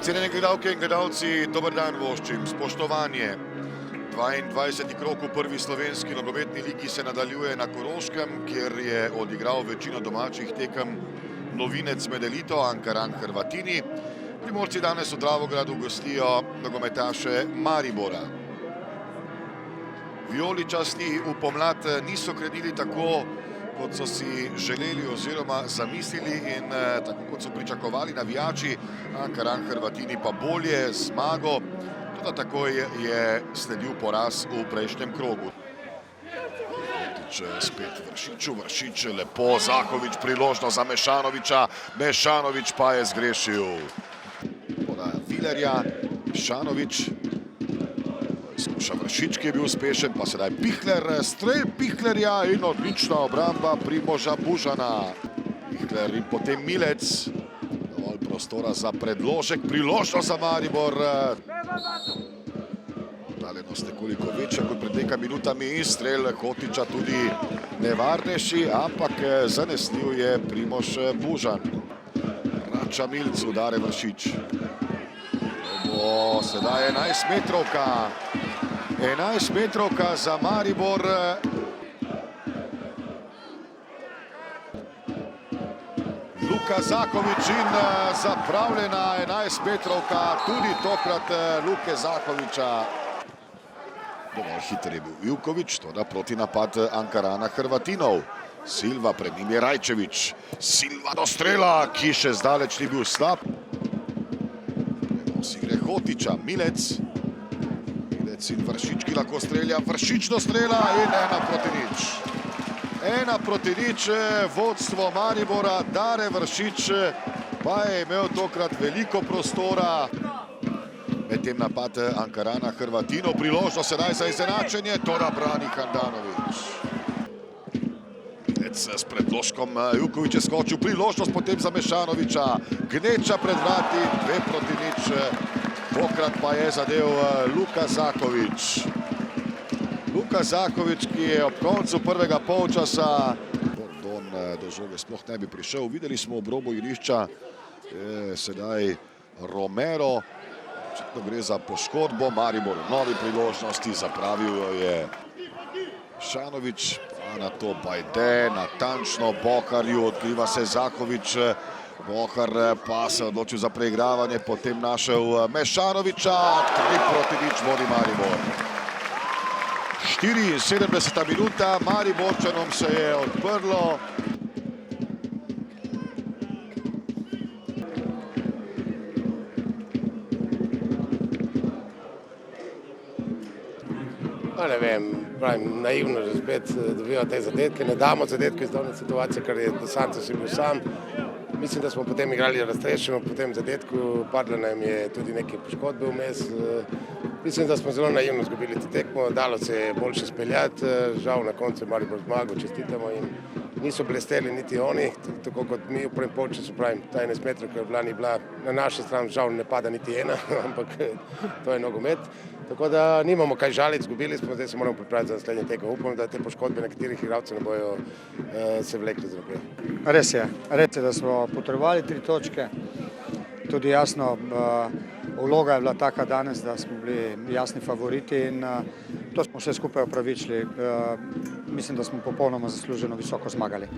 Cenjene gledalke in gledalci, dober dan voščim, spoštovanje. 22. krog v prvi slovenski nogometni ligi se nadaljuje na Koroškem, kjer je odigral večino domačih tekem novinec med elito Ankaran Hrvatini. Primorci danes v Dravogradu gostijo nogometaše Maribora. Vijoličasti v pomlad niso krenili tako, kot so si želeli oziroma zamislili in tako, kot so pričakovali navijači. Ankaran Hrvatini pa bolje, zmago. Toda takoj je sledil poraz v prejšnjem krogu. Spet Vršič, lepo, Zahovič, priložnost za Mešanoviča. Mešanovič pa je zgrešil. Podaja Vilerja, Mešanovič. Skuša Vršič, ki je bil uspešen, pa sedaj Pihler, strel Pihlerja in odlična obramba Primoža Bužana. Pihler in potem Milec. Dovolj prostora za predložek, priložnost za Maribor. Oddaljenost nekoliko večja kot pred nekaj minutami in strel Hotiča tudi nevarnejši, ampak zanesljiv je Primož Bužan. Vrača Milc, udare Vršič. Sedaj 11 metrovka. 11 metrovka za Maribor. Luka Zahovič in zapravljena 11 metrovka, tudi tokrat Luke Zahoviča. Dovolj hiter je bil Ivković, toda proti napad Ankarana Hrvatinov. Silva, pred njim je Rajčević. Silva do strela, ki še zdaleč ni bil slab. Si gre Hotiča, Milec. Milec in Vršič, ki lahko strelja. Vršič do strela in 1-0. 1-0 vodstvo Maribora. Dare Vršič pa je imel tokrat veliko prostora. Medtem napad Ankarana Hrvatinov. Priložnost sedaj za izenačenje. Toda brani Handanović. S predložkom Ivković je skočil, priložnost potem za Mešanoviča. Gneča pred vrati, 2-0. Tokrat pa je zadev Luka Zahovič. Luka Zahovič, ki je ob koncu prvega polčasa do žoge sploh ne bi prišel. Videli smo ob robu igrišča sedaj Romero. Očitno gre za poškodbo. Maribor v novi priložnosti, zapravil jo je Šanović. Na to Bajde, natančno Boharju, odkriva se Zahovič. Bohar pa se odločil za preigravanje, potem našel Mešanoviča. 3-0 vodi Maribor. 74. minuta, Mariborčanom se je odprlo. Ne vem, pravim, naivno, že spet dobijo te zadetke. Ne damo zadetke iz davne situacije, ker je do Sanca si bil sam. Mislim, da smo potem igrali raztrešeno, potem zadetku, padlo nam je tudi neke poškodbe vmes. Mislim, da smo zelo naivno izgubili to tekmo, dalo se je boljše speljati. Žal na koncu je Maribor zmagal, čestitamo jim. Niso blesteli niti oni, tako kot mi v prvem polčasu, pravim, ta 11 metrov, ki je bila, ni bila na naši strani, žal ne pada niti ena, ampak to je nogomet. Tako da nimamo kaj žaliti, izgubili smo, zdaj se moramo pripraviti za naslednje tekmo. Upam, da te poškodbe nekaterih igralcev ne bojo se vlekli z naprej. Res je, da smo potrebovali 3 točke. Tudi jasno, vloga je bila taka danes, da smo bili jasni favoriti in to smo vse skupaj opravičili. Mislim, da smo popolnoma zasluženo visoko zmagali.